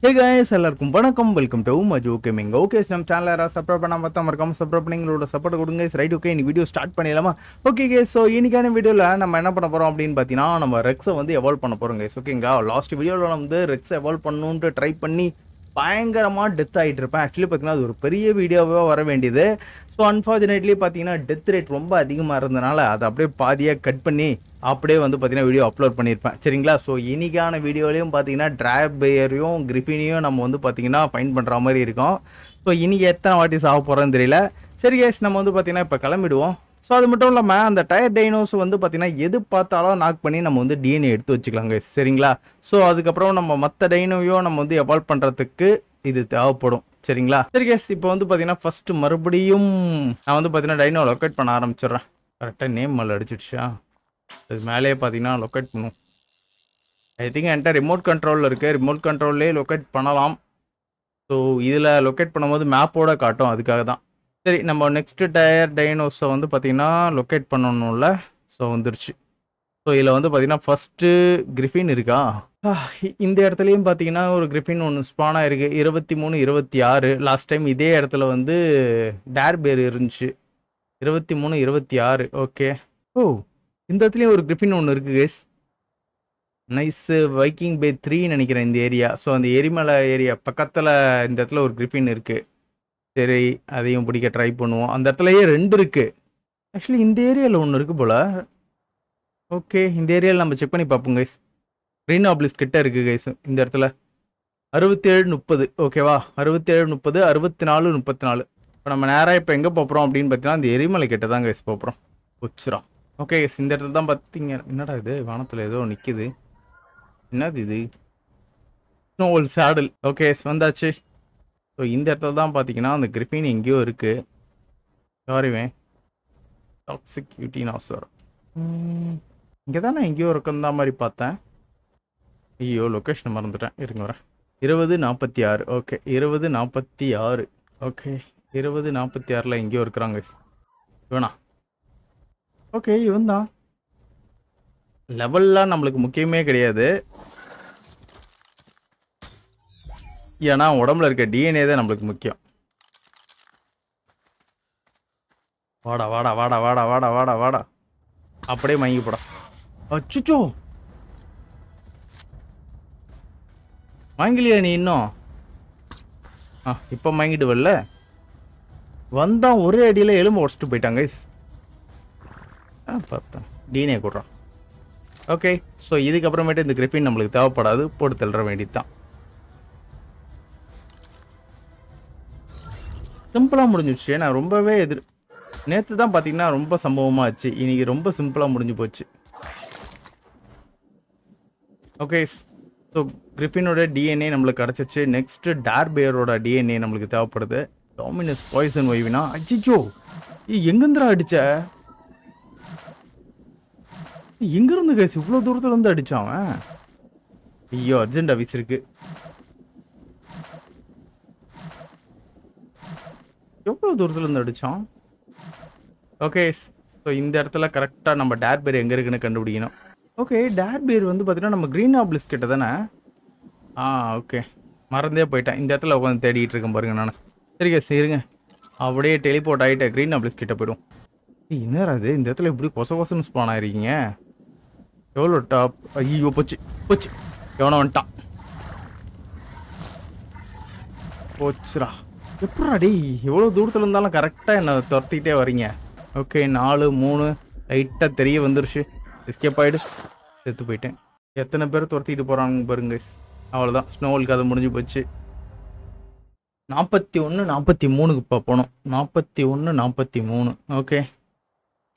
Hey guys, எல்லாருக்கும் வணக்கம். Welcome to Maju gaming. Okay, நம்ம சேனலை யாராவது சப்ஸ்கிரைப் பண்ணாம பார்த்தா மறக்காம சப்ஸ்கிரைப் பண்ணி எங்களோட சப்போர்ட் கொடுங்க. ரைட், ஓகே, இன்னைக்கு வீடியோ ஸ்டார்ட் பண்ணிடலாமா? ஓகே கேஸ், ஸோ இன்னைக்கான வீடியோவில் நம்ம என்ன பண்ண போகிறோம் அப்படின்னு பார்த்தீங்கன்னா, நம்ம ரெக்ஸை வந்து எவால்வ் பண்ண போகிறோம் கேஸ். ஓகேங்களா, லாஸ்ட் வீடியோவில் நம்ம வந்து ரெக்ஸை எவால்வ் பண்ணணுன்ட்டு ட்ரை பண்ணி பயங்கரமாக டெத் ஆகிட்டு இருப்பேன். ஆக்சுவலி பார்த்தீங்கன்னா அது ஒரு பெரிய வீடியோவாக வர வேண்டியது. ஸோ அன்ஃபார்ச்சுனேட்லி பார்த்தீங்கன்னா டெத் ரேட் ரொம்ப அதிகமாக இருந்தனால அதை அப்படியே பாதியாக கட் பண்ணி அப்படியே வந்து பார்த்தீங்கன்னா வீடியோ அப்லோட் பண்ணியிருப்பேன். சரிங்களா, ஸோ இன்னைக்கான வீடியோலையும் பார்த்தீங்கன்னா டிராபேயரையும் கிரிஃபினையும் நம்ம வந்து பார்த்தீங்கன்னா ஃபைண்ட் பண்ணுற மாதிரி இருக்கும். ஸோ இன்னைக்கு எத்தனை வாட்டி சாக போகிறோன்னு தெரியல. சரி கேஸ், நம்ம வந்து பார்த்தீங்கன்னா இப்போ கிளம்பிடுவோம். ஸோ அது மட்டும் இல்லாமல் அந்த டயர் டைனோஸ் வந்து பார்த்தீங்கன்னா எது பார்த்தாலும் நாக் பண்ணி நம்ம வந்து டிஎன்ஏ எடுத்து வச்சுக்கலாம் guys. சரிங்களா, ஸோ அதுக்கப்புறம் நம்ம மற்ற டைனோவையும் நம்ம வந்து எவால்வ் பண்ணுறதுக்கு இது தேவைப்படும். சரிங்களா, சரி கேஸ், இப்போ வந்து பார்த்தீங்கன்னா ஃபர்ஸ்ட் மறுபடியும் நான் வந்து பார்த்தீங்கன்னா டைனோ லொக்கேட் பண்ண ஆரம்பிச்சிடுறேன். கரெக்டாக நேம் மேலே அடிச்சிடுச்சா? அது மேலேயே பார்த்தீங்கன்னா லொக்கேட் பண்ணும். ஐ திங்க் என்கிட்ட ரிமோட் கண்ட்ரோலில் இருக்குது. ரிமோட் கண்ட்ரோல்லே லொக்கேட் பண்ணலாம். ஸோ இதில் லொக்கேட் பண்ணும்போது மேப்போட காட்டும், அதுக்காக தான். சரி, நம்ம நெக்ஸ்ட் டயர் டைனோஸை வந்து பார்த்தீங்கன்னா லொக்கேட் பண்ணணும்ல. ஸோ வந்துருச்சு. ஸோ இதில் வந்து பார்த்தீங்கன்னா ஃபஸ்ட்டு கிரிஃபின் இருக்கா? இந்த இடத்துலையும் பார்த்தீங்கன்னா ஒரு கிரிஃபின் ஒன்று ஸ்பானாக இருக்குது. 23, 26. லாஸ்ட் டைம் இதே இடத்துல வந்து டேர்பேர் இருந்துச்சு. 23, 26. ஓகே. ஓ, இந்த இடத்துலையும் ஒரு கிரிஃபின் ஒன்று இருக்குது கேஸ். நைஸ். வைக்கிங் பே 3 நினைக்கிறேன் இந்த ஏரியா. ஸோ அந்த எரிமலை ஏரியா பக்கத்தில் இந்த இடத்துல ஒரு கிரிஃபின் இருக்குது. சரி, அதையும் பிடிக்க ட்ரை பண்ணுவோம். அந்த இடத்துலயே 2 இருக்குது. ஆக்சுவலி இந்த ஏரியாவில் ஒன்று இருக்குது போல். ஓகே, இந்த ஏரியாவில் நம்ம செக் பண்ணி பார்ப்போம் கைஸ். க்ரீன் ஆப்லிஸ் கிட்ட இருக்குது கைஸ் இந்த இடத்துல. 67, 30. ஓகேவா, 67, 30, 64, 34. இப்போ நம்ம நேராக இப்போ எங்கே போகிறோம் அப்படின்னு பார்த்தீங்கன்னா அந்த எரிமலை கிட்ட தான் கைஸ் போகிறோம். உச்சிரா. ஓகே கைஸ், இந்த இடத்துல தான் பார்த்தீங்க. என்னடா இது, வானத்தில் ஏதோ நிற்கிது. என்னது இது? ஸ்னோவல் சேடல். ஓகே, வந்தாச்சு. ஸோ இந்த இடத்துல தான் பார்த்தீங்கன்னா அந்த கிரிஃபின் எங்கேயோ இருக்குது. சாரிவேன், டாக்ஸிக் யூட்டினாசர் இங்கே தான் நான் எங்கேயோ இருக்குன்னு மாதிரி பார்த்தேன். ஐயோ, லொக்கேஷன் மறந்துட்டேன், இருங்க வரேன். 2046. ஓகே, 2046. ஓகே, 2046 எங்கேயோ இருக்கிறாங்க இவனா? ஓகே, இவன் தான். லெவல்லாம் நம்மளுக்கு முக்கியமே கிடையாது, ஏன்னா உடம்புல இருக்க டிஎன்ஏ தான் நம்மளுக்கு முக்கியம். வாடா வாடா வாடா வாடா வாடா வாடா வாடா, அப்படியே மயங்கி போடா. அச்சுச்சோ, மயங்கலியா நீ இன்னும்? இப்போ மயங்கிட்டு வரல. வந்தான் ஒரே அடியில் எலும்பு உடச்சிட்டு போயிட்டாங்க. பார்த்தேன், டிஎன்ஏ கொடுறான். ஓகே, ஸோ இதுக்கப்புறமேட்டு இந்த கிரிஃபின் நம்மளுக்கு தேவைப்படாது, போட்டு தள்ளுற வேண்டியது தான். சிம்பிளாக முடிஞ்சிடுச்சு. நான் ரொம்பவே நேற்று தான் பார்த்தீங்கன்னா ரொம்ப சம்பவமாக ஆச்சு. இன்னைக்கு ரொம்ப சிம்பிளாக முடிஞ்சு போச்சு. ஓகே, ஸோ கிரிஃபினோட டிஎன்ஏ நம்மளுக்கு கிடச்சிச்சு. நெக்ஸ்ட்டு டார்பேயரோட டிஎன்ஏ நம்மளுக்கு தேவைப்படுது. Domino's poison வைவினா. அச்சிச்சோ, எங்கேருந்துடா அடிச்ச? எங்கேருந்து கேஸ் இவ்வளோ தூரத்துலேருந்து அடித்தான்? ஐயோ, அர்ஜென்ட் ஆஃபீஸ் இருக்கு. எவ்வளோ தூரத்துலேருந்து அடித்தான்? ஓகே, ஸோ இந்த இடத்துல கரெக்டாக நம்ம டேர்பேர் எங்கே இருக்குன்னு கண்டுபிடிக்கணும். ஓகே, டேர்பேர் வந்து பார்த்தீங்கன்னா நம்ம க்ரீன் ஆப்லிஸ் கிட்ட தானே? ஓகே, மறந்தே போயிட்டேன். இந்த இடத்துல உட்காந்து தேடிட்டு இருக்கேன் பாருங்க நான். சரிங்க, சரிங்க, அப்படியே டெலிபோர்ட் ஆகிட்டேன். க்ரீன் ஆப்லிஸ் கிட்ட போய்டும். என்னடா இது, இந்த இடத்துல எப்படி கொசன்னு ஸ்பான் ஆகிருக்கீங்க? எவ்வளோ டாப்? ஐயோ, போச்சு போச்சு, எவனோ வந்துட்டான். போச்சுரா. எப்படா டேய், எவ்வளோ தூரத்தில் இருந்தாலும் கரெக்டாக என்னை துரத்திக்கிட்டே வரீங்க. ஓகே, 4, 3 லைட்டாக தெரிய வந்துருச்சு. எஸ்கேப் ஆகிடு. செத்து போயிட்டேன். எத்தனை பேர் துரத்திட்டு போகிறாங்க பாருங்க. அவ்வளோதான், ஸ்னோவல் கதை முடிஞ்சு போச்சு. 41, 43க்கு இப்போ போனோம். 41, 43. ஓகே,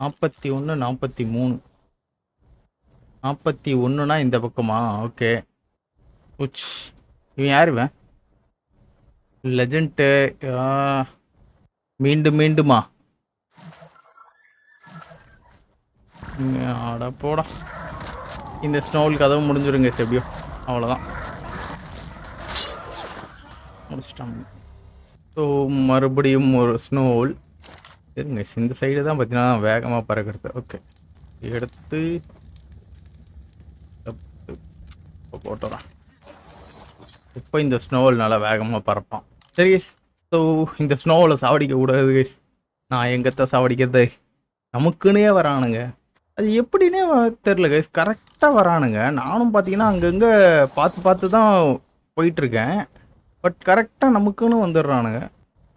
41, 43. 41னா இந்த பக்கமா? ஓகே. உச், இவன் யார்? இவன் லெஜெண்ட். மீண்டும் மீண்டுமா? ஆடா போடா. இந்த ஸ்னோவல் கதவு முடிஞ்சிருங்க எப்படியோ. அவ்வளோதான், முடிச்சிட்டாங்க. ஸோ மறுபடியும் ஒரு ஸ்னோவல் இருங்க. இந்த சைடு தான் பார்த்தீங்கன்னா வேகமாக பறக்கிறது. ஓகே, எடுத்து போட்டுறேன். இப்போ இந்த ஸ்னோவில் நல்லா வேகமாக பறப்பான். சரி கைஸ், ஸோ இந்த ஸ்னோவில் சாவடிக்க கூடாது கைஸ். நான் எங்கத்தான் சாவடிக்கிறது? நமக்குன்னே வரானுங்க. அது எப்படின்னே தெரில கைஸ், கரெக்டாக வரானுங்க. நானும் பார்த்தீங்கன்னா அங்கங்கே பார்த்து பார்த்து தான் போயிட்டுருக்கேன். பட் கரெக்டாக நமக்குன்னு வந்துடுறானுங்க.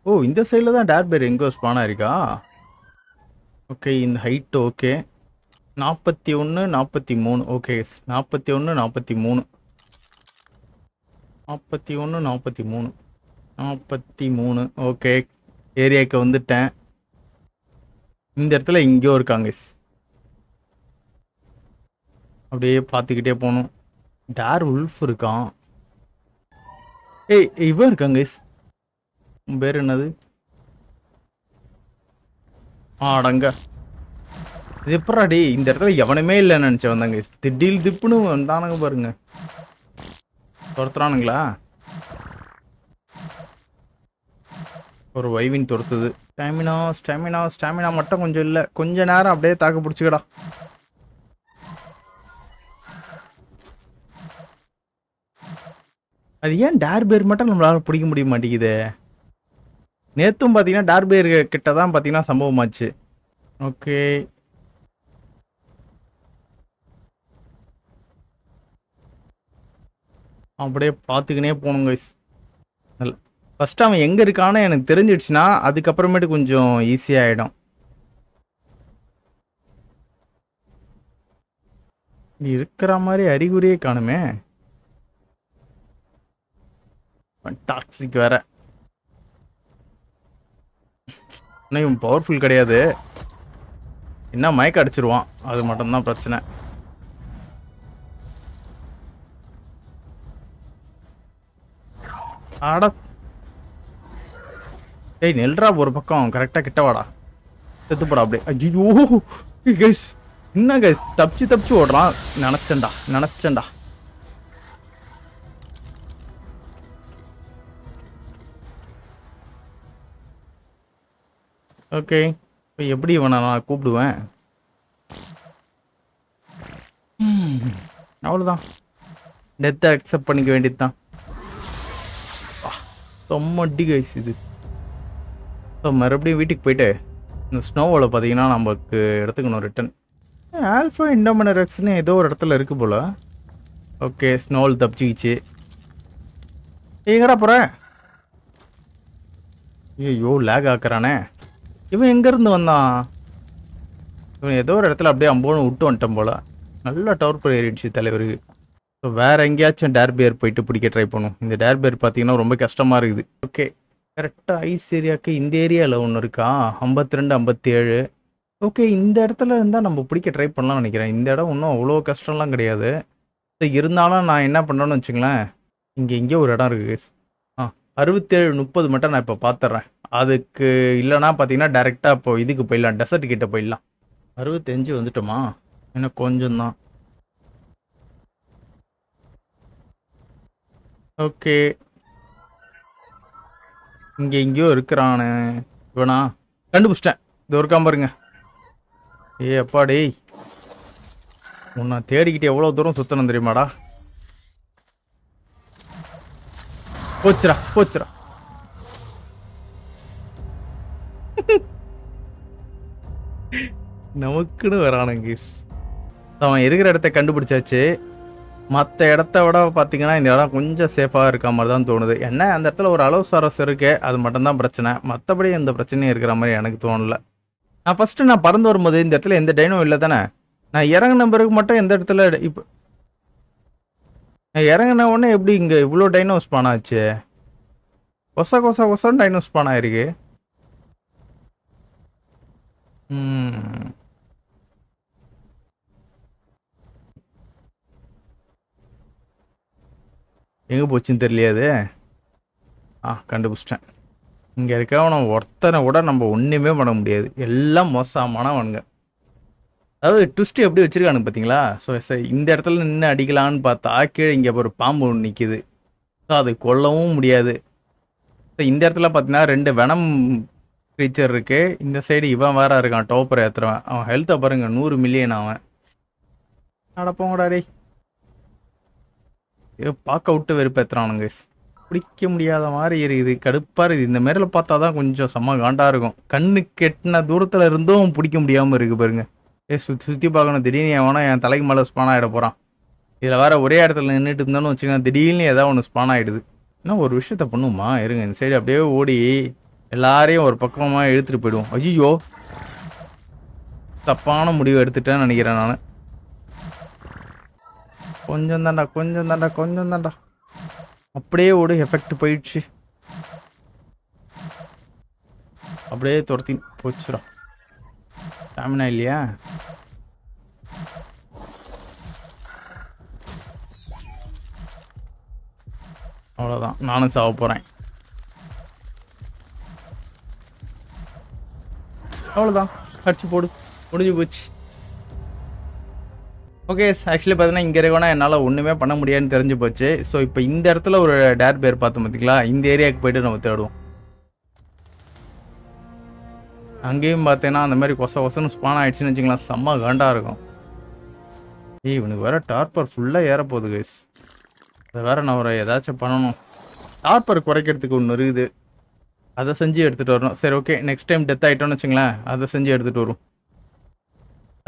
ஓ, இந்த சைடில் தான் டேர்பேர் எங்கோ ஸ்பானாக இருக்கா? ஓகே, இந்த ஹைட்டு ஓகே. 41 43. ஓகே, 41 43 41 43 43. ஓகே, ஏரியாவுக்கு வந்துட்டேன். இந்த இடத்துல இங்கேயோ இருக்காங்க. அப்படியே பார்த்துக்கிட்டே போகணும். டேர் உல்ஃப் இருக்கான். ஏய், இவன் இருக்காங்க. பேர் என்னது? ஆடங்க. இது எப்படாடி இந்த இடத்துல எவனுமே இல்லைன்னு நினச்சேன் வந்தாங்க. திடீல் திப்புன்னு வந்தானுங்க பாருங்க. துரத்துறானுங்களா? ஒரு வைவின் துரத்துது. ஸ்டாமினா ஸ்டாமினா ஸ்டாமினா மட்டும் கொஞ்சம் இல்லை. கொஞ்ச நேரம் அப்படியே தாக்கு பிடிச்சிக்கடா. அது ஏன் டேர்பேர் மட்டும் நம்மளால பிடிக்க முடிய மாட்டேங்குது? நேற்றும் பார்த்தீங்கன்னா டேர்பேர் கிட்ட தான் பார்த்தீங்கன்னா சம்பவமாச்சு. ஓகே, அப்படியே பார்த்துக்கினே போகணும் கைஸ். ஃபஸ்ட்டு அவன் எங்கே இருக்கான்னு எனக்கு தெரிஞ்சிடுச்சுன்னா அதுக்கப்புறமேட்டு கொஞ்சம் ஈஸியாகிடும். இருக்கிற மாதிரி அறிகுறியே காணுமே. டாக்ஸிக் வேற. ஆனால் இவன் பவர்ஃபுல் கிடையாது. என்ன மயக்க அடிச்சிருவான், அது மட்டும்தான் பிரச்சனை. ஆடா, ஏய் நெல்றா ஒரு பக்கம். கரெக்டாக கிட்ட வாடா. செத்துப்படா அப்படியே. ஐயோ கைஸ், என்ன கைஸ் தப்பிச்சு ஓடுறான். நினச்சேன்டா. ஓகே, இப்போ எப்படி இவனை நான் கூப்பிடுவேன்? அவ்வளோதான், டெத்தை அக்செப்ட் பண்ணிக்க வேண்டியது தான். தொம்மட்டி கைஸ் இது. ஸோ மறுபடியும் வீட்டுக்கு போயிட்டு இந்த ஸ்னோவில் பார்த்தீங்கன்னா நமக்கு எடுத்துக்கணும் ரிட்டன். ஆல்ஃபா இண்டோமினரெக்ஸ்னு ஏதோ ஒரு இடத்துல இருக்குது போல். ஓகே, ஸ்னோவில் தப்பிச்சிக்கிச்சு. எங்கடா போகிற? ஐயோ, லேக் ஆக்குறானே. இவன் எங்கேருந்து வந்தான்? இவன் ஏதோ ஒரு இடத்துல அப்படியே அம்போன்னு விட்டு வந்துட்டான் போல். நல்லா டவர் ஏறிடுச்சு தலைவருக்கு. ஸோ வேறு எங்கேயாச்சும் டேர்பேர் போயிட்டு பிடிக்க ட்ரை பண்ணும். இந்த டேர்பேர் பார்த்தீங்கன்னா ரொம்ப கஷ்டமாக இருக்குது. ஓகே, கரெக்டாக ஐஸ் ஏரியாவுக்கு இந்த ஏரியாவில் ஒன்று இருக்கா? 52 57. ஓகே, இந்த இடத்துல இருந்தால் நம்ம பிடிக்க ட்ரை பண்ணலாம்னு நினைக்கிறேன். இந்த இடம் ஒன்றும் அவ்வளோ கஷ்டம்லாம் கிடையாது. இருந்தாலும் நான் என்ன பண்ணுறேன்னு வச்சுங்களேன், இங்கே எங்கேயோ ஒரு இடம் இருக்குது. 67 30 மட்டும் நான் இப்போ பார்த்துட்றேன். அதுக்கு இல்லைனா பார்த்தீங்கன்னா டேரெக்டாக இப்போ இதுக்கு போயிடலாம், டெசர்ட் கிட்ட போயிடலாம். 65 வந்துட்டோமா? இன்னும் கொஞ்சம் தான். ஓகே, இங்கே எங்கேயோ இருக்கிறானு. இவனா? கண்டுபிடிச்சிட்டேன். இது ஒரு பாருங்க. ஏ அப்பாடி, உன்னை தேடிக்கிட்டு எவ்வளோ தூரம் சுற்றணும் தெரியுமாடா? போச்சுரா. நமக்குன்னு வரானுங்க. அவன் இருக்கிற இடத்த கண்டுபிடிச்சாச்சு. மற்ற இடத்த விட பார்த்தீங்கன்னா இந்த இடம் கொஞ்சம் சேஃபாக இருக்க மாதிரி தான் தோணுது. என்ன, அந்த இடத்துல ஒரு அலோசாரஸ் இருக்கு, அது மட்டும்தான் பிரச்சனை. மற்றபடி எந்த பிரச்சனையும் இருக்கிற மாதிரி எனக்கு தோணலை. நான் ஃபஸ்ட்டு பறந்து வரும்போது இந்த இடத்துல எந்த டைனோ இல்லை தானே. நான் இறங்கின பிறகு மட்டும் எந்த இடத்துல இப்போ நான் இறங்கின உடனே எப்படி இங்கே இவ்வளோ டைனோ ஸ்பான் ஆச்சு? கொசம் டைனோ ஸ்பான் ஆயிருக்கு. எங்கே போச்சுன்னு தெரியலையாது. கண்டுபிடிச்சிட்டேன். இங்கே இருக்கவன ஒருத்தனை கூட நம்ம ஒன்றுமே பண்ண முடியாது. எல்லாம் மோசமானவனுங்க. அதாவது ட்விஸ்ட் எப்படி வச்சுருக்கானுங்க பார்த்தீங்களா? ஸோ இந்த இடத்துல நின்று அடிக்கலான்னு பார்த்தா கீழே இங்கே ஒரு பாம்பு ஒன்று நிற்கிது. ஸோ அது கொல்லவும் முடியாது. ஸோ இந்த இடத்துல பார்த்தீங்கன்னா 2 வெனம் க்ரீச்சர் இருக்குது. இந்த சைடு இவன் வேற இருக்கான், டோப்பர் ஏற்றுறவன். அவன் ஹெல்த்தை பாருங்க, 100 மில்லியன். அவன் நடப்போங்கடாடி. ஏதோ பார்க்க விட்டு வெறுப்பேற்றுறானுங்க கைஸ். பிடிக்க முடியாத மாதிரி இருக்குது, கடுப்பாக இருக்குது. இந்த மாரியில் பார்த்தா தான் கொஞ்சம் செம்ம காண்டாக இருக்கும். கண்ணு கெட்டின தூரத்தில் இருந்தும் பிடிக்க முடியாமல் இருக்குது பாருங்க. சுற்றி சுற்றி பார்க்கணும். திடீர்னு எவனா என் தலைக்கு மேலே ஸ்பான் ஆகிட போகிறான். இதில் வேறு ஒரே இடத்துல நின்றுட்டு இருந்தோன்னு வச்சுக்கோங்க, திடீர்னு ஏதாவது ஒன்று ஸ்பான் ஆகிடுது. இன்னும் ஒரு விஷயத்த பண்ணுமா இருங்க, இந்த சைடு அப்படியே ஓடி எல்லாரையும் ஒரு பக்கமாக இழுத்துட்டு போயிடுவோம். ஐயோ, தப்பான முடிவு எடுத்துட்டேன்னு நினைக்கிறேன் நான். கொஞ்சம் தாண்டா, கொஞ்சம் தாண்டா, கொஞ்சம் தாண்டா. அப்படியே ஓடு, எஃபெக்ட் போயிடுச்சு. அப்படியே துரத்தி போச்சுடும். ஸ்டாமினா இல்லையா? அவ்வளோதான், நானும் சாவ போகிறேன். அவ்வளோதான், அடிச்சு போடு, முடிஞ்சு போச்சு. ஓகே, ஆக்சுவலி பார்த்தீங்கன்னா இங்கே இருக்கோன்னா என்னால் ஒன்றுமே பண்ண முடியாதுன்னு தெரிஞ்சு போச்சு. ஸோ இப்போ இந்த இடத்துல ஒரு டேர் பேர் பார்த்தோம் பார்த்தீங்களா, இந்த ஏரியாவுக்கு போய்ட்டு நம்ம தேடுவோம். அங்கேயும் பார்த்தீங்கன்னா அந்த மாதிரி கொசன்னு ஸ்பான் ஆகிடுச்சுன்னு வச்சுக்கலாம், செம்ம காண்டாக இருக்கும். இவனுக்கு வேறு டார்பர் ஃபுல்லாக ஏற போகுது கைஸ். அதை வேறு நான் ஒரு ஏதாச்சும் பண்ணணும். டார்பர் குறைக்கிறதுக்கு ஒன்று இருக்குது, அதை செஞ்சு எடுத்துகிட்டு வரணும். சரி ஓகே, நெக்ஸ்ட் டைம் டெத் ஆகிட்டோன்னு வச்சுங்களேன், அதை செஞ்சு எடுத்துகிட்டு வரும்.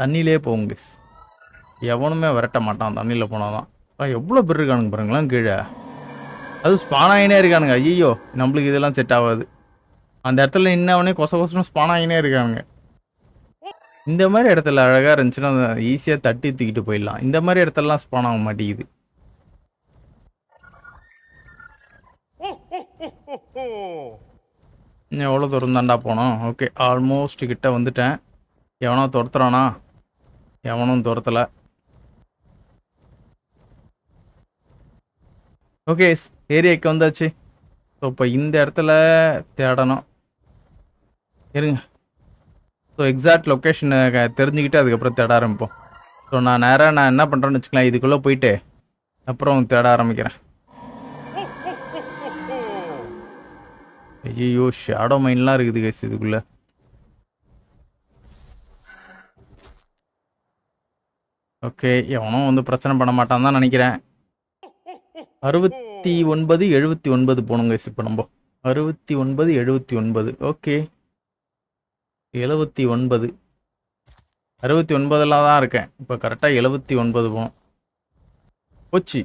தண்ணியிலே போகும் கைஸ், எவனுமே விரட்ட மாட்டான் தண்ணியில் போனால் தான். எவ்வளோ பேர் இருக்கானுங்க பாருங்களேன் கீழே. அது ஸ்பான் ஆகினே இருக்கானுங்க. ஐயோ, நம்மளுக்கு இதெல்லாம் செட் ஆகாது. அந்த இடத்துல இன்னவனே கொசன்னு ஸ்பான் ஆகினே இருக்கானுங்க. இந்த மாதிரி இடத்துல அழகாக இருந்துச்சுன்னா ஈஸியாக தட்டி தூக்கிட்டு போயிடலாம். இந்த மாதிரி இடத்துலலாம் ஸ்பான் ஆக மாட்டேங்குது. இன்னும் எவ்வளோ தூரம் தாண்டா போனோம்? ஓகே, ஆல்மோஸ்ட் கிட்ட வந்துட்டேன். எவனோ துரத்துறானா? எவனும் துரத்தலை. ஓகே, ஏரியாவுக்கு வந்தாச்சு. ஸோ இப்போ இந்த இடத்துல தேடணும். இருங்க, ஸோ எக்ஸாக்ட் லொக்கேஷனை தெரிஞ்சுக்கிட்டு அதுக்கப்புறம் தேட ஆரம்பிப்போம். ஸோ நான் என்ன பண்ணுறேன்னு வச்சுக்கலாம், இதுக்குள்ளே போயிட்டு அப்புறம் தேட ஆரம்பிக்கிறேன். ஐயோ, ஷேடோ மைன்லாம் இருக்குது கைஸ் இதுக்குள்ள. ஓகே, எவனும் வந்து பிரச்சனை பண்ண மாட்டான் தான் நினைக்கிறேன். 69 79 போகணும் கைஸ். இப்போ நம்ம 69 79. ஓகே, 79 69லாம் தான் இருக்கேன். இப்போ கரெக்டாக 79 போகணும். போச்சு.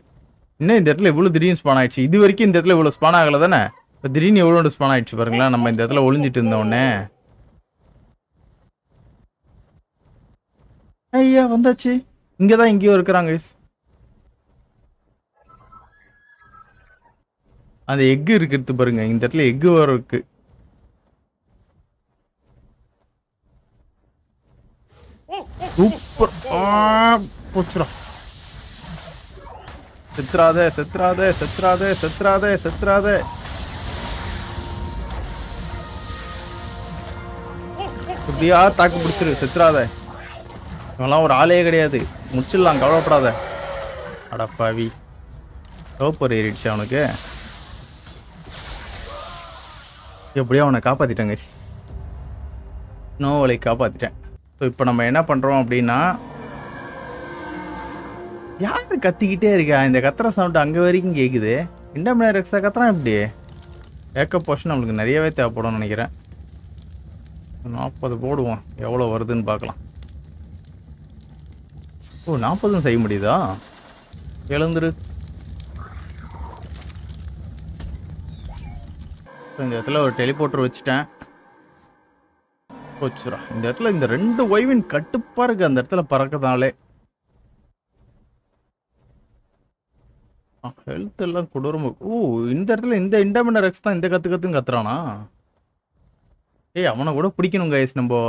இன்னும் இந்த இடத்துல இவ்வளோ திடீர்னு ஸ்பான் ஆயிடுச்சு. இது வரைக்கும் இந்த இடத்துல இவ்வளோ ஸ்பான் ஆகலை தானே? இப்போ திடீர்னு எவ்வளோ ஸ்பான் ஆயிடுச்சு பாருங்களேன். நம்ம இந்த இடத்துல ஒளிஞ்சிட்டு இருந்தோடனே. ஐயா வந்தாச்சு. இங்கே தான் எங்கேயோ இருக்கிறாங்க. அந்த எக்கு இருக்கிறது பாருங்க, இந்த இடத்துல எக்கு வர இருக்கு. சூப்பர். போச்சுடா. செத்துறாதே செத்துறாதே செத்துறாதே செத்துறாதே செத்துறாதே. இப்படியா தாக்கு பிடிச்சிரு, செத்துறாதே. இவெல்லாம் ஒரு ஆளே கிடையாது, முடிச்சிடலாம், கவலைப்படாத. அடப்பாவி, சோப்பர் ஏறிடுச்சு அவனுக்கு. எப்படியோ அவனை காப்பாற்றிட்டேங்க, நோவலை காப்பாற்றிட்டேன். ஸோ இப்போ நம்ம என்ன பண்ணுறோம் அப்படின்னா, யார் கத்திக்கிட்டே இருக்கா? இந்த கத்துற சவுண்டு அங்கே வரைக்கும் கேட்குது. இண்டமினர் எக்ஸா கத்துறான். இப்படி பேக்கப் போர்ஷன் நம்மளுக்கு நிறையவே தேவைப்படும்னு நினைக்கிறேன். 40 போடுவோம், எவ்வளோ வருதுன்னு பார்க்கலாம். ஓ, 40 செய்ய முடியுதா? எழுந்துரு. இந்த இடத்துல ஒரு டெலிபோர்ட்டர் வச்சுட்டேன். போச்சுரா. இந்த இடத்துல இந்த 2 ஒய்வின் கட்டுப்பா இருக்கு அந்த இடத்துல பறக்கதாலே. ஹெல்த் எல்லாம் கொடூரமா. ஓ, இந்த இடத்துல இந்த இண்டமினர் எக்ஸ் தான் இந்த கத்துன்னு கத்துறானா? ஏய், அவனை கூட பிடிக்கணும் கைஸ். நம்ம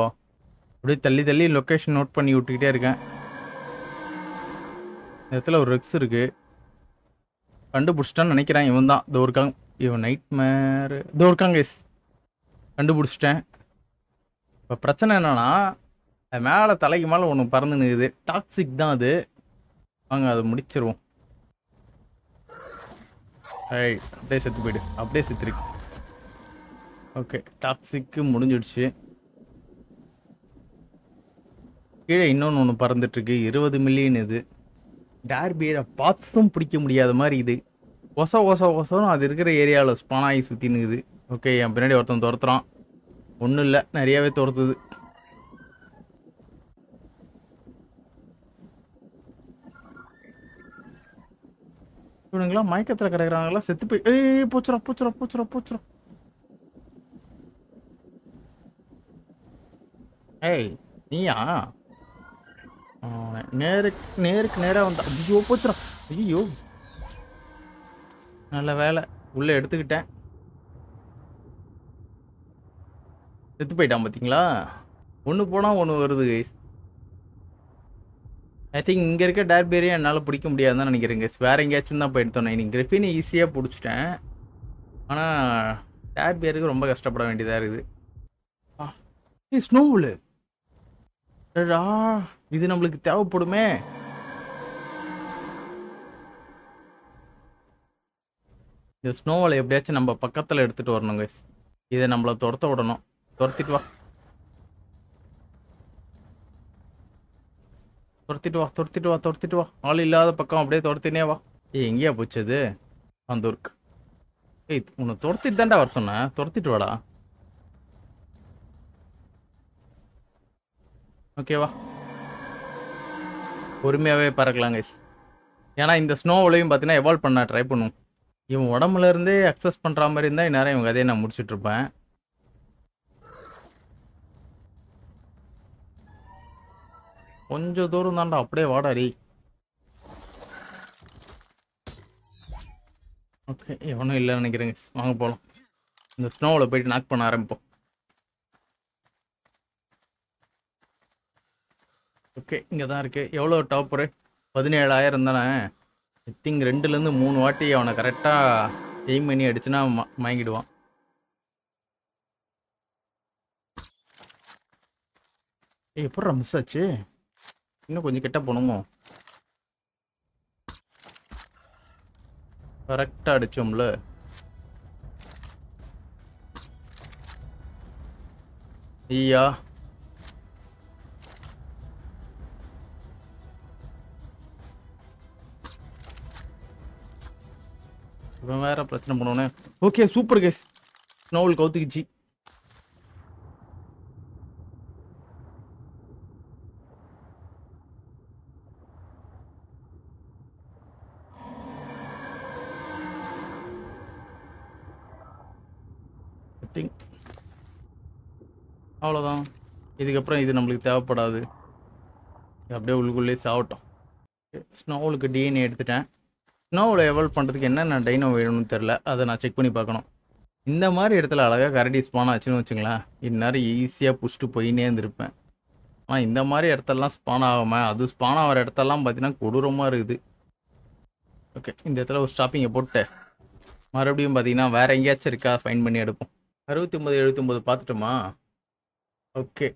அப்படியே தள்ளி தள்ளி லொக்கேஷன் நோட் பண்ணி விட்டுக்கிட்டே இருக்கேன். இந்த இடத்துல ஒரு ரெக்ஸ் இருக்கு, கண்டுபிடிச்சிட்டான்னு நினைக்கிறேன். இவன் தான் இதோ இருக்காங்க. இவன் நைட் மேர் இதோ இருக்காங்க கைஸ், கண்டுபிடிச்சிட்டேன். இப்போ பிரச்சனை என்னன்னா, மேலே தலைக்கு மேலே ஒன்று பறந்து நிற்குது. டாக்ஸிக் தான் அது. வாங்க அதை முடிச்சிருவோம். ஐய், அப்படியே செத்து போயிடு, அப்படியே செத்துருக்கு. ஓகே, டாக்ஸிக்கு முடிஞ்சிடுச்சு. கீழே இன்னொன்று பறந்துட்டுருக்கு, 20 மில்லியன் இது. டேர் பியரை பார்த்தும் பிடிக்க முடியாத மாதிரி இது. ஒசம் அது இருக்கிற ஏரியாவில் ஸ்பான் ஆகி சுற்றினுக்குது. ஓகே, என் பின்னாடி ஒருத்தன் துரத்துறான். ஒன்றும் இல்லை, நிறையாவே துரத்துது. இவனுங்களா மயக்கத்தில் கிடக்குறாங்களா? செத்து போய் பூச்சுறோம். ஏய் நீயா? நேருக்கு நேராக வந்தா. ஐயோ போச்சுறோம். ஐயோ நல்ல வேலை உள்ளே எடுத்துக்கிட்டேன். செத்து போயிட்டான் பார்த்தீங்களா? ஒன்று போனால் ஒன்று வருது கைஸ். ஐ திங்க் இங்கே இருக்க டேர்பேரியை என்னால் பிடிக்க முடியாதுன்னு நினைக்கிறேன் கைஸ். வேறு எங்கேயாச்சும் தான் போயிடுத்தோம். இன்னைக்கு கிரிஃபினை ஈஸியாக பிடிச்சிட்டேன். ஆனால் டேர்பேருக்கு ரொம்ப கஷ்டப்பட வேண்டியதாக இருக்குது. ஸ்னோவில் இது நம்மளுக்கு தேவைப்படுமே. இந்த ஸ்னோவில் எப்படியாச்சும் நம்ம பக்கத்தில் எடுத்துகிட்டு வரணும் கைஸ். இதை நம்மளை துரத்த விடணும். துரத்திட்டு வா. ஆள் இல்லாத பக்கம் அப்படியே துரத்தினே வா. எங்கேயா போச்சது? அந்த ஊருக்கு. உன்னை துரத்திட்டு தாண்டா வர சொன்னேன். துரத்திட்டு வாடா. ஓகேவா, பொறுமையாகவே பறக்கலாம் கைஸ். ஏன்னா இந்த ஸ்னோவிலையும் பார்த்தீங்கன்னா எவால்வ் பண்ண ட்ரை பண்ணுவோம். இவன் உடம்புல இருந்தே அக்சஸ் பண்ணுற மாதிரி இருந்தால் இந்நேரம் இவங்க கதையை நான் முடிச்சுட்டு இருப்பேன். கொஞ்சம் தூரம் தாண்டா, அப்படியே வாடாடி. ஓகே, எவனும் இல்லைன்னு நினைக்கிறேங்க. வாங்க போகலாம். இந்த ஸ்னோவில் போயிட்டு நாக் பண்ண ஆரம்பிப்போம். ஓகே, இங்கே தான் இருக்குது. எவ்வளோ டாப்பரு? 17,000 தானே. ஐ திங்க் 2லேருந்து 3 வாட்டி அவனை கரெக்டாக எய்ம் பண்ணி அடிச்சுன்னா மயங்கிடுவான். எப்படா மிஸ் ஆச்சு? இன்னும் கொஞ்சம் கிட்ட போகணுமோ? கரெக்டாக அடிச்சோம்ல. ஐயா இவன் வேற பிரச்சனை பண்ணுவோன்னே. Okay super case. ஸ்னோவில் கவுத்துக்குச்சு. அவ்வளோதான். இதுக்கப்புறம் இது நம்மளுக்கு தேவைப்படாது. அப்படியே உள்ளுக்குள்ளே சாவட்டும். ஸ்னோவுக்கு டிஎன்ஏ எடுத்துட்டேன். ஸ்னோவில் எவால்வ் பண்ணுறதுக்கு என்னென்ன டைனோ வேணும்னு தெரில. அதை நான் செக் பண்ணி பார்க்கணும். இந்த மாதிரி இடத்துல அழகாக கரடி ஸ்பான் ஆச்சுன்னு வச்சுங்களேன், இந்நேரம் ஈஸியாக புஷ்ட்டு போயின்னே இருந்திருப்பேன். ஆனால் இந்த மாதிரி இடத்தெல்லாம் ஸ்பான் ஆகாமல் அது ஸ்பான் ஆகிற இடத்தெல்லாம் பார்த்தீங்கன்னா கொடூரமாக இருக்குது. ஓகே, இந்த இடத்துல ஒரு ஸ்டாப்பிங்கை போட்டு மறுபடியும் பார்த்தீங்கன்னா வேறு எங்கேயாச்சும் இருக்கா ஃபைன் பண்ணி எடுப்போம். 69 79 பார்த்துட்டோமா? ஓகே,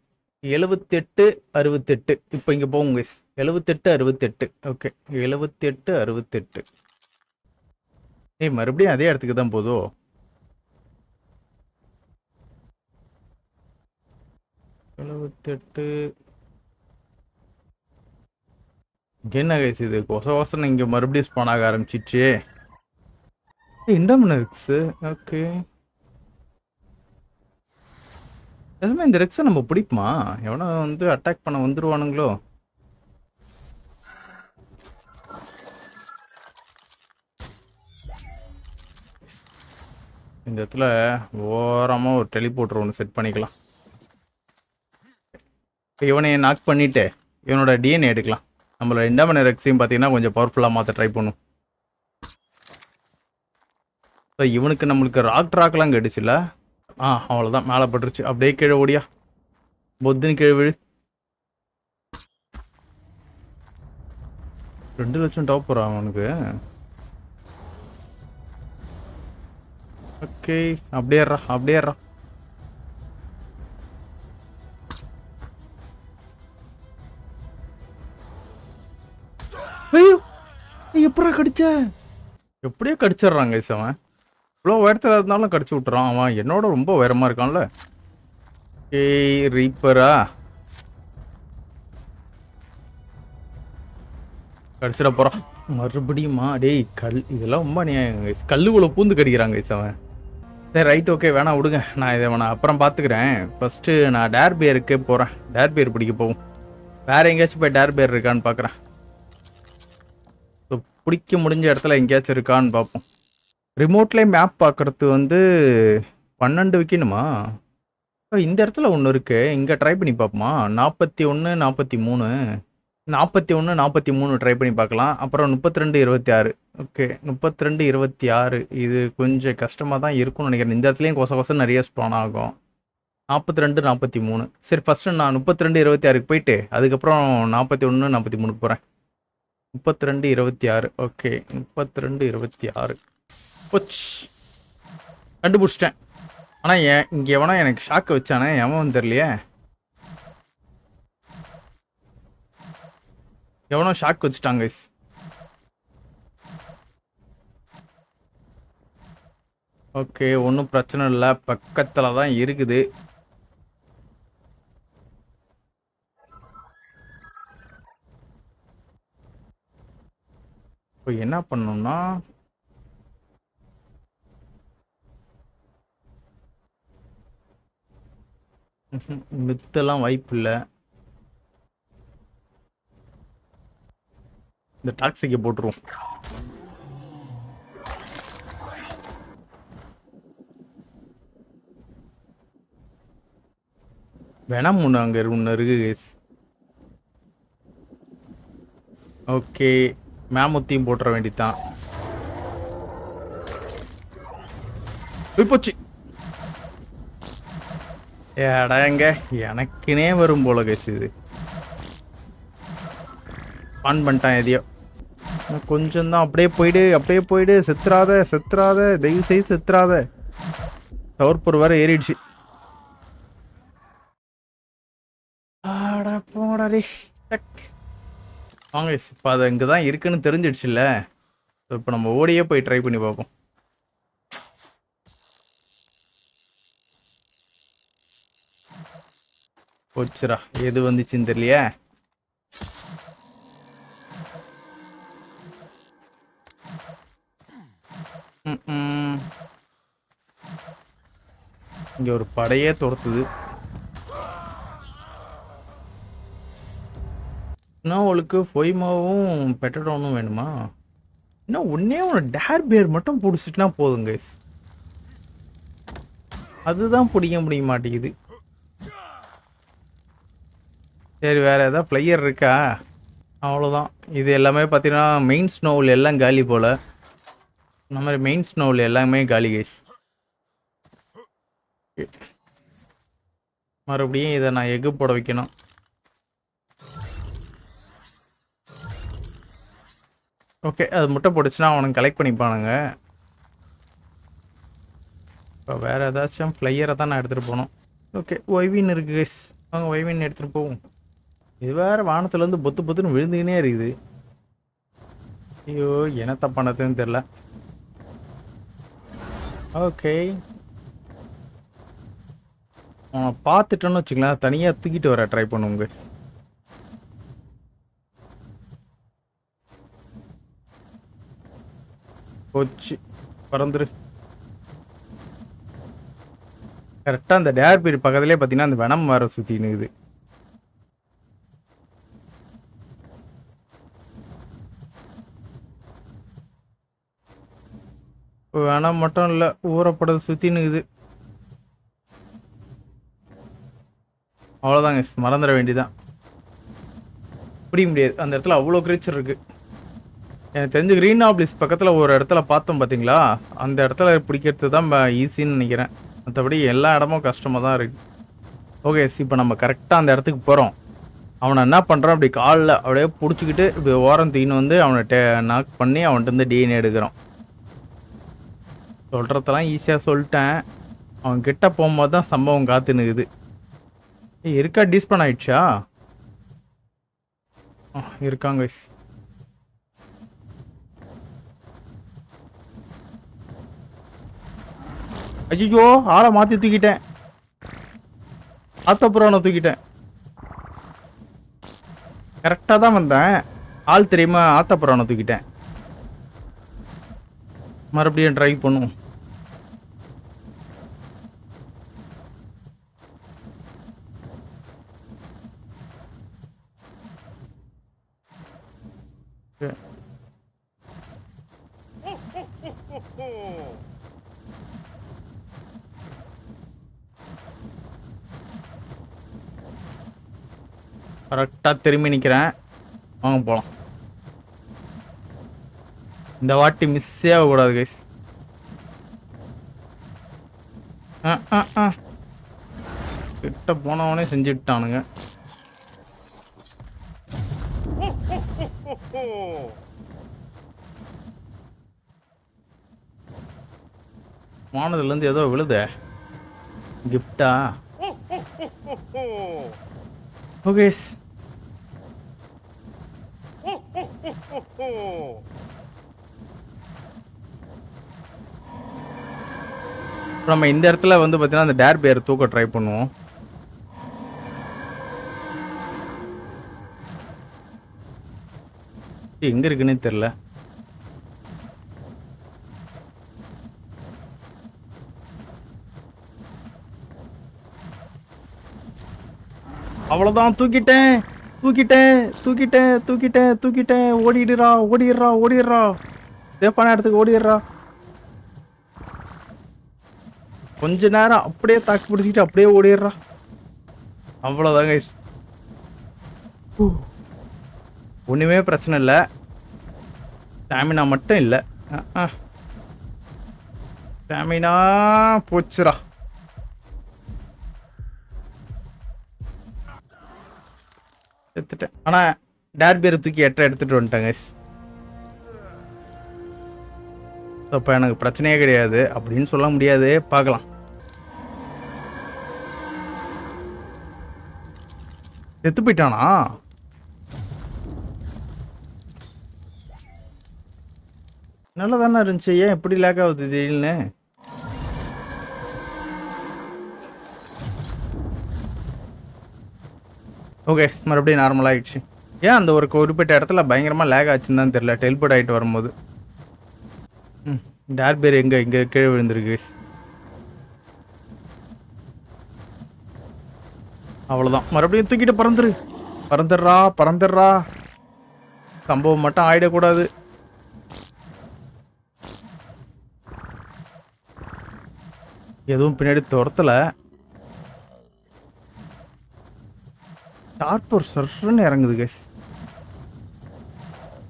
78 68. இப்போ இங்கே போங்க 78 68. ஓகே 78 68. மறுபடியும் அதே இடத்துக்கு தான் போதும். என்ன கைஸ் இது கொசம் இங்கே மறுபடியும் ஸ்பான் ஆக ஆரம்பிச்சிச்சு. இண்டமினக்ஸ். ஓகே, எதுவுமே இந்த ரெக்ஸை நம்ம பிடிக்குமா? எவனோ வந்து அட்டாக் பண்ண வந்துருவானுங்களோ? இந்த இடத்துல ஓரமாக ஒரு டெலிபோர்ட்டர் ஒன்று செட் பண்ணிக்கலாம். இப்போ இவனையை நாக் பண்ணிவிட்டு இவனோட டிஎன்ஏ எடுக்கலாம். நம்மளோட இண்டமினர் ரெக்ஸையும் பார்த்தீங்கன்னா கொஞ்சம் பவர்ஃபுல்லாக மாற்ற ட்ரை பண்ணும். ஸோ இவனுக்கு நம்மளுக்கு ராக்லாம் கெடுச்சுல. அவ்வளோதான், மேலே பட்டுருச்சு. அப்படியே கீழே ஓடியா, பொத்துன்னு கீழே விழு. 2 லட்சம் டாப் போகிறான் அவனுக்கு. ஓகே, அப்படியே ஐயோ எப்படா கடிச்ச? எப்படியோ கடிச்சிடுறாங்க அவன். இவ்வளோ உயரத்தில் இருந்தாலும் கடிச்சு விட்டுறான். அவன் என்னோட ரொம்ப உயரமாக இருக்கான்ல. ரீப்பரா? கடிச்சிட போகிறான் மறுபடியுமா? டேய் இதெல்லாம் ரொம்ப கல்லுக்குள்ளே பூந்து கடிக்கிறாங்க அவன். சரி ரைட் ஓகே வேணாம் விடுங்க, நான் இதை அப்புறம் பார்த்துக்கிறேன். ஃபஸ்ட்டு நான் டேர்பியருக்கே போகிறேன். டேர்பியர் பிடிக்க போகும். வேறு எங்கேயாச்சும் போய் டேர்பியர் இருக்கான்னு பார்க்குறேன். ஸோ பிடிக்க முடிஞ்ச இடத்துல எங்கேயாச்சும் இருக்கான்னு பார்ப்போம். ரிமோட்லேயே மேப் பார்க்குறது 12 வைக்கணுமா? இந்த இடத்துல ஒன்று இருக்குது, இங்கே ட்ரை பண்ணி பார்ப்போமா? 41 43 41 43 ட்ரை பண்ணி பார்க்கலாம். அப்புறம் 32 26. ஓகே 32 26 இது கொஞ்சம் கஷ்டமாக தான் இருக்கும்னு நினைக்கிறேன். இந்த இடத்துலையும் கொசம் நிறைய ஸ்பான் ஆகும். 42 43. சரி ஃபஸ்ட்டு நான் 32 26க்கு போயிட்டு அதுக்கப்புறம் 41 43க்கு போகிறேன். 32 26. ஓகே 32 26 போச்சு, கண்டுபிடிச்சிட்டேன். ஆனால் இங்கே எவனா எனக்கு ஷாக்கு வச்சானே, எவன் தெரியலையே. எவனோ ஷாக் வச்சுட்டாங்க கைஸ். ஓகே ஒன்றும் பிரச்சனை இல்லை, பக்கத்தில் தான் இருக்குது. இப்போ என்ன பண்ணோம்னா மித்தெல்லாம் வாய்ப்பு இல்லை. இந்த டாக்ஸிக்கை போட்டுருவோம். வேணாம் அங்கே ஒன்று இருக்கு கைஸ். ஓகே மேமுத்தியும் போட்டுற வேண்டித்தான். போச்சு ஏடாங்க, எனக்குனே வரும் போல கைஸ். இது ஆன் பண்ணிட்டான் எதையோ. கொஞ்சம் தான் அப்படியே போயிடு செத்துறாத தயவு செய்து செத்துறாத. தவறுப்பொரு வேற ஏறிடுச்சு. போடாடே வாங்க இப்போ அது இங்கே தான் இருக்குன்னு தெரிஞ்சிடுச்சுல்ல. இப்போ நம்ம ஓடியே போய் ட்ரை பண்ணி பார்ப்போம். போச்சுரா, எது வந்துச்சுன்னு தெரியலையே. இங்க ஒரு படையே துரத்துது. இன்னும் அவளுக்கு பொய்மாவும் பெட்டடோனும் வேணுமா? இன்னும் ஒன்னே ஒன்று டேர்பியர் மட்டும் பிடிச்சிட்டுனா போதும் கைஸ். அதுதான் பிடிக்க முடிய மாட்டேங்குது. சரி வேற ஏதாவது பிளேயர் இருக்கா? அவ்வளோதான். இது எல்லாமே பார்த்தீங்கன்னா மெயின் ஸ்னோவில் எல்லாம் காலி போல். இந்த மாதிரி மெயின் ஸ்னோவில் எல்லாமே காலி கைஸ். மறுபடியும் இதை நான் எக்கு போட வைக்கணும். ஓகே அது முட்டை போட்டுச்சுன்னா அவனுக்கு கலெக்ட் பண்ணிப்பானுங்க. இப்போ வேறு ஏதாச்சும் ஃப்ளையரை தான் நான் எடுத்துகிட்டு போகணும். ஓகே ஒய்வின் இருக்குது கைஸ், வாங்க ஒய்வின் எடுத்துகிட்டு போவோம். இது வேறு வானத்துலேருந்து பொத்துன்னு விழுந்துக்கினே இருக்குது. ஐயோ என்னத்த பண்ணதுன்னு தெரில. ஓகே பார்த்துட்டோன்னு வச்சுக்கலாம், தனியாக தூக்கிட்டு வர ட்ரை பண்ணுவோங்க. போச்சு பறந்துரு. கரெக்டாக அந்த டேர்பீர் பக்கத்துலேயே பார்த்தீங்கன்னா அந்த வெனம் வேற சுற்றி நிற்குது. வெனம் மட்டும் இல்லை, ஊறப்படது சுற்றி நிற்குது. அவ்வளோதாங்க, மறந்துட வேண்டியதான். பிடிக்க முடியாது, அந்த இடத்துல அவ்வளோ கிரீச்சர் இருக்கு. எனக்கு தெரிஞ்சு கிரீன் ஆப்ளிஸ் பக்கத்தில் ஒரு இடத்துல பார்த்தோம் பார்த்தீங்களா, அந்த இடத்துல பிடிக்கிறது தான் ஈஸின்னு நினைக்கிறேன். மற்றபடி எல்லா இடமும் கஷ்டமாக தான் இருக்கு. ஓகே இப்போ நம்ம கரெக்டாக அந்த இடத்துக்கு போகிறோம். அவனை என்ன பண்ணுறான், அப்படி காலில் அப்படியே பிடிச்சிக்கிட்டு இப்படி ஓரம் தீன்னு வந்து அவனை நாக் பண்ணி அவன்கிட்ட இருந்து டிஎன்ஏ எடுக்கிறோம். சொல்கிறதெல்லாம் ஈஸியாக சொல்லிட்டேன், அவன் கிட்ட போகும்போது தான் சம்பவம் காத்து நிற்குது. இருக்கா டிஸ்பன் ஆயிடுச்சா? இருக்காங்க. ஐயோ ஆளை மாற்றி தூக்கிட்டேன், ஆத்தப்புறம் தூக்கிட்டேன். கரெக்டாக தான் வந்தேன், ஆள் தெரியுமா ஆத்தப்புறான தூக்கிட்டேன். மறுபடியும் ட்ரை பண்ணுவோம். கரெக்டா திரும்பி நிக்கிறேன். வாங்க போலாம். இந்த வாட்டி மிஸ்ஸே ஆகக்கூடாது கைஸ். கிட்ட போனவனே செஞ்சுட்டானுங்க. வானதுல இருந்து ஏதோ விழுத கிஃப்டா. ஓகே நம்ம இந்த இடத்துல வந்து பார்த்தீங்கன்னா அந்த டேர் பேர் தூக்க ட்ரை பண்ணுவோம். எங்க இருக்குன்னே தெரியல. அவ்வளவுதான். தூக்கிட்டேன் தூக்கிட்டேன் தூக்கிட்டேன் தூக்கிட்டேன் தூக்கிட்டேன். ஓடிடுறா ஓடிடுறா ஓடிடுறா. சேஃபான இடத்துக்கு ஓடிடுறா. கொஞ்ச நேரம் அப்படியே தாக்கு பிடிச்சிட்டு அப்படியே ஓடிடுறா. அவ்வளோதான் கைஸ். ஒன்றுமே பிரச்சனை இல்லை. ஸ்டாமினா மட்டும் இல்லை. ஸ்டாமினா போச்சுரா. எடுத்துட்டேன். ஆனால் டேர் பேர் தூக்கி எடுத்துட்டு வந்துட்டேன் கைஸ். அப்போ எனக்கு பிரச்சனையே கிடையாது அப்படின்னு சொல்ல முடியாது. பார்க்கலாம். செத்து போயிட்டானா? நல்லா தானே இருந்துச்சு. ஏன் எப்படி லேக் ஆகுது திடீர்னு? ஓகே மறுபடியும் நார்மல் ஆகிடுச்சு. ஏன் அந்த ஒரு குறிப்பிட்ட இடத்துல பயங்கரமாக லேக் ஆச்சுன்னு தான் தெரியல. டெலிபோர்ட் ஆகிட்டு வரும்போது. டேர் பேர் எங்க இங்க கீழே விழுந்திருக்கு. அவ்வளவுதான். மறுபடியும் தூக்கிட்டு பறந்துடுறா பறந்துடுறா. சம்பவம் மட்டும் ஆயிடக்கூடாது. எதுவும் பின்னாடி துரத்தல. டார்போர் சர்ன்னு இறங்குது கேஸ்.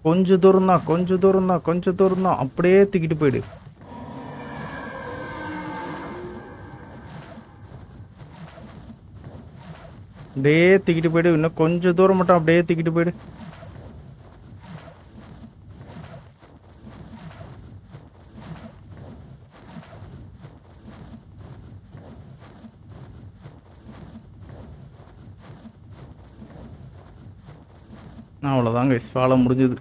கொஞ்சம் தூரம் தான் கொஞ்சம் தூரம் தான் கொஞ்சம் தூரம் தான். அப்படியே தூக்கிட்டு போயிடு. அப்படியே தூக்கிட்டு போயிடு. இன்னும் கொஞ்சம் தூரம் மட்டும் அப்படியே தூக்கிட்டு போயிடு. அவ்வளோதாங்க வேலை முடிஞ்சது.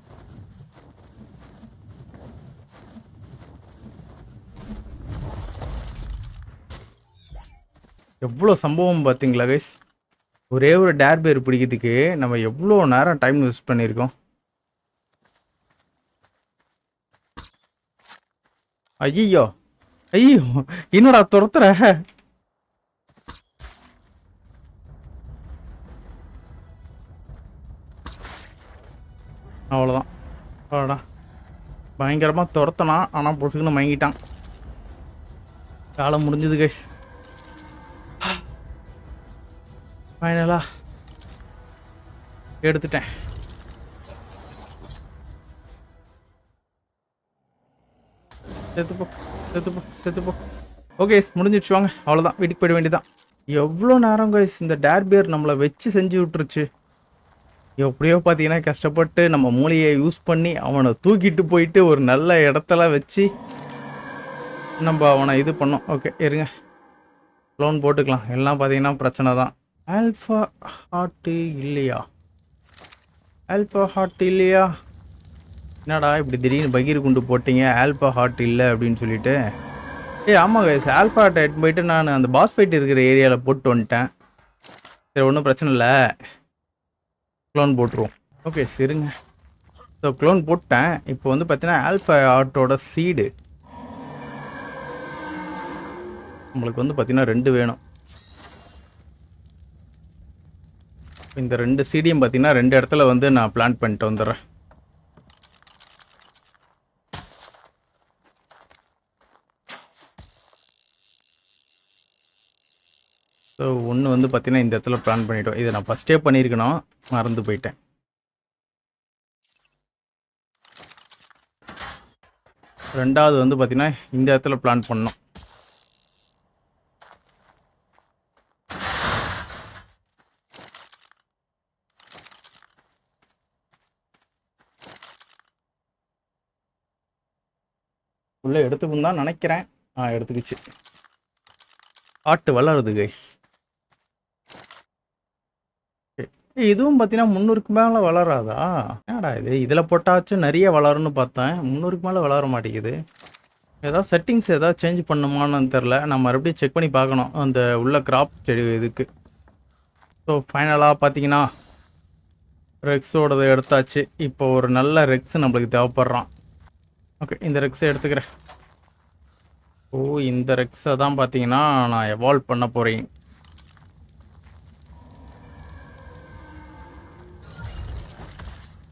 எவ்வளோ சம்பவம் பார்த்தீங்களா கைஸ். ஒரே ஒரு டேர் பேர் பிடிக்கிறதுக்கு நம்ம எவ்வளோ நேரம் டைம் யூஸ் பண்ணியிருக்கோம். ஐயோ ஐயோ என்னடா துரத்துற. அவ்வளோதான். அவ்வளோடா பயங்கரமாக துரத்தனா. ஆனால் பொசுக்குன்னு மயங்கிட்டான். காலம் முடிஞ்சது கைஸ். ஃபைனலா எடுத்துட்டேன். செத்துப்போ செத்துப்போ செத்துப்போ. ஓகே முடிஞ்சிடுச்சு. வாங்க அவ்வளோதான். வீட்டுக்கு போயிட வேண்டியதான். எவ்வளோ நேரம் கைஸ் இந்த டேர் பேர் நம்மளை வச்சு செஞ்சு விட்டுருச்சு. எப்படியோ பார்த்தீங்கன்னா கஷ்டப்பட்டு நம்ம மூளையை யூஸ் பண்ணி அவனை தூக்கிட்டு போயிட்டு ஒரு நல்ல இடத்துல வச்சு நம்ம அவனை இது பண்ணோம். ஓகே இருங்க லோன் போட்டுக்கலாம். எல்லாம் பார்த்தீங்கன்னா பிரச்சனை தான். ஆல்ஃபா ஹார்ட்டு இல்லையா? ஆல்ஃபா ஹார்ட் இல்லையா? என்னடா இப்படி திடீர்னு பகீர் குண்டு போட்டீங்க ஆல்ஃபா ஹார்ட் இல்லை அப்படின்னு சொல்லிட்டு. ஆமாம் கைஸ் ஆல்ஃபா ஹார்ட் எடுத்து போயிட்டு நான் அந்த பாஸ் ஃபைட் இருக்கிற ஏரியாவில் போட்டு வந்துட்டேன். சரி ஒன்றும் பிரச்சனை இல்லை. க்ளோன் போட்டுருவோம். ஓகே சரிங்க ஸோ க்ளோன் போட்டேன். இப்போ வந்து பார்த்தீங்கன்னா ஆல்ஃபா ஆர்ட்டோட சீடு நம்மளுக்கு வந்து பார்த்தீங்கன்னா 2 வேணும். இந்த 2 சீடியும் பார்த்தீங்கன்னா 2 இடத்துல வந்து நான் பிளான் பண்ணிட்டு வந்துடுறேன். ஸோ ஒன்று வந்து பார்த்தீங்கன்னா இந்த இடத்துல பிளான் பண்ணிட்டோம். இதை நான் ஃபஸ்ட்டே பண்ணியிருக்கணும், மறந்து போயிட்டேன். ரெண்டாவது வந்து பார்த்தீங்கன்னா இந்த இடத்துல பிளான் பண்ணோம். உள்ளே எடுத்துக்கும் தான் நினைக்கிறேன். எடுத்துக்கிச்சு. ஆட்டு வளருது கைஸ். இதுவும் பார்த்தீங்கன்னா 300க்கு மேலே வளராதா? என்னடா இது, இதில் போட்டாச்சும் நிறைய வளரும்னு பார்த்தேன், 300க்கு மேலே வளர மாட்டேங்குது. ஏதாவது செட்டிங்ஸ் ஏதாவது சேஞ்ச் பண்ணுமான்னு தெரில. நம்ம மறுபடியும் செக் பண்ணி பார்க்கணும் அந்த உள்ள கிராப் செடி இதுக்கு. ஸோ ஃபைனலாக பார்த்தீங்கன்னா ரெக்ஸோடதை எடுத்தாச்சு. இப்போ ஒரு நல்ல ரெக்ஸ் நம்மளுக்கு தேவைப்படுறான். ஓகே, இந்த ரெக்ஸை எடுத்துக்கிறேன். ஓ, இந்த ரெக்ஸை தான் பார்த்தீங்கன்னா நான் எவால்வ் பண்ண போகிறேன்.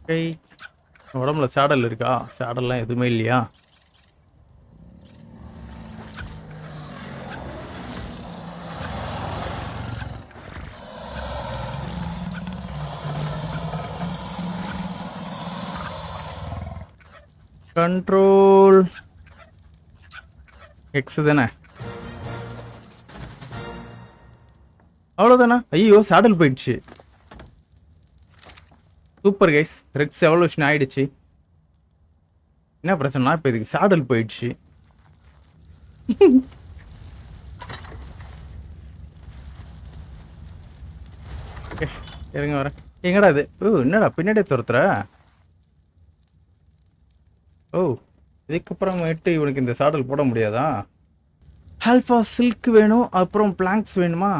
ஓகே, உடம்புல சேடல் இருக்கா? சேடல்லாம் எதுவுமே இல்லையா? கண்ட்ரோல் எக்ஸ் தானே? அவ்வளோதானே? ஐயோ, சேடல் போயிடுச்சு. சூப்பர் கைஸ், ரெக்ஸ் எவல்யூஷன் ஆயிடுச்சு. என்ன பிரச்சனைனா இப்போ இதுக்கு சேடல் போயிடுச்சு. ஓகே, இருங்க வரேன். எங்கடா இது? ஓ, என்னடா பின்னாடியே துரத்துற? ஓ, இதுக்கப்புறமேட்டு இவனுக்கு இந்த சாடல் போட முடியாதா? ஆல்ஃபா சில்க் வேணும், அப்புறம் பிளாங்க்ஸ் வேணுமா?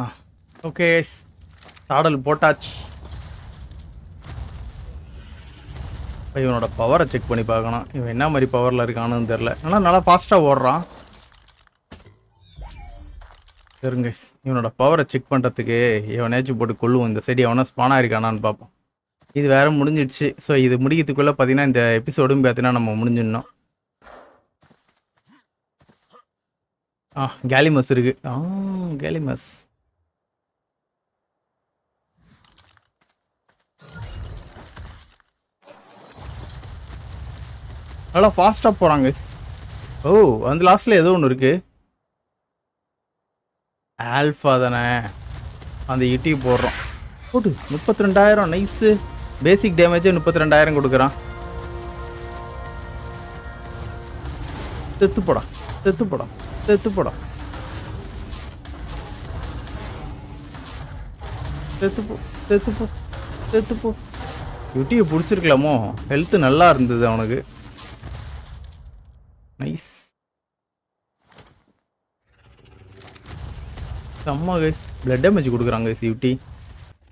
ஓகே, சாடல் போட்டாச்சு. இவனோட பவரை செக் பண்ணி பார்க்கணும். இவன் என்ன மாதிரி பவரில் இருக்கானு தெரில. ஆனால் நல்லா ஃபாஸ்ட்டாக ஓடுறான். சரிங்க, இவனோட பவரை செக் பண்ணுறதுக்கு எவனாச்சும் போட்டு கொள்ளுவோம். இந்த செடி எவனா ஸ்பானாக இருக்கானான்னு பார்ப்போம். இது வேற முடிஞ்சிடுச்சு. ஸோ இது முடிக்கிறதுக்குள்ளே பார்த்தீங்கன்னா இந்த எபிசோடும் பார்த்தீங்கன்னா நம்ம முடிஞ்சிடணும். கேலிமஸ் இருக்கு. கேலிமஸ் நல்லா ஃபாஸ்ட்டாக போகிறாங்க. ஓ, அந்த லாஸ்ட்டில் ஏதோ ஒன்று இருக்கு. ஆல்ஃபா தானே? அந்த இட்டி போடுறோம். போட்டு 32,000 நைஸு. பேசிக் டேமேஜே 32,000 கொடுக்குறான். செத்து போடா, செத்து போடா, செத்து போடா, செத்து போ, செத்து போ, செத்து போ. யூட்டியை பிடிச்சிருக்கலாமோ? ஹெல்த்து நல்லா இருந்தது அவனுக்கு. நைஸ். செம்ம கைஸ், பிளட் டேமேஜ் கொடுக்குறாங்க கைஸ் யூட்டி.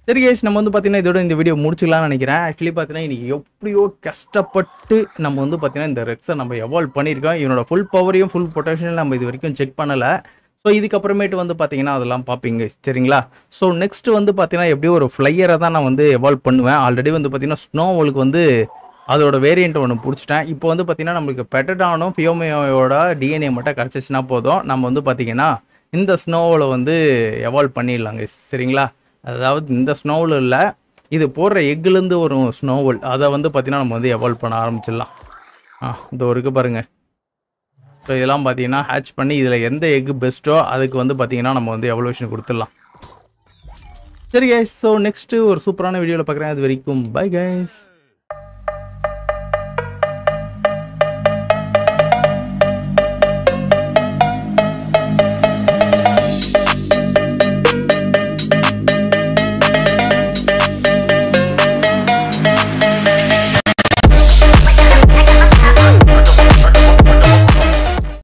சரி கைஸ், நம்ம வந்து பார்த்தீங்கன்னா இதோட இந்த வீடியோ முடிச்சுக்கலாம்னு நினைக்கிறேன். ஆக்சுவலி பார்த்தீங்கன்னா இன்றைக்கி எப்படியோ கஷ்டப்பட்டு நம்ம வந்து பார்த்தீங்கன்னா இந்த ரெக்ஸை நம்ம எவால்வ் பண்ணியிருக்கோம். இவனோட ஃபுல் பவரையும் ஃபுல் பொட்டன்ஷியல் நம்ம இது வரைக்கும் செக் பண்ணலை. ஸோ இதுக்கப்புறமேட்டு வந்து பார்த்தீங்கன்னா அதெல்லாம் பார்ப்பீங்க, சரிங்களா? ஸோ நெக்ஸ்ட் வந்து பார்த்தீங்கன்னா எப்படியும் ஒரு ஃப்ளையரை தான் நான் வந்து எவால்வ் பண்ணுவேன். ஆல்ரெடி வந்து பார்த்தீங்கன்னா ஸ்னோவலுக்கு வந்து அதோட வேரியண்ட் ஒன்று பிடிச்சிட்டேன். இப்போ வந்து பார்த்தீங்கன்னா நம்மளுக்கு பெட்டடானும் ஃபியோமியோட டிஎன்ஏ மட்டும் கிடச்சிச்சுன்னா போதும், நம்ம வந்து பார்த்தீங்கன்னா இந்த ஸ்னோவில் வந்து எவால்வ் பண்ணிடலாங்க, சரிங்களா? அதாவது இந்த ஸ்னோவில் இல்லை, இது போடுற எக்குலேருந்து ஒரு ஸ்னோவல், அதை வந்து பார்த்தீங்கன்னா நம்ம வந்து எவால்வ் பண்ண ஆரம்பிச்சிடலாம். இந்த ஒரு இருக்கு பாருங்கள். ஸோ இதெல்லாம் பார்த்தீங்கன்னா ஹேட்ச் பண்ணி இதில் எந்த எக்கு பெஸ்ட்டோ அதுக்கு வந்து பார்த்தீங்கன்னா நம்ம வந்து எவல்யூஷன் கொடுத்துடலாம். சரி கைஸ், ஸோ நெக்ஸ்ட்டு ஒரு சூப்பரான வீடியோவில் பார்க்குறேன். அது வரைக்கும் பை கைஸ்.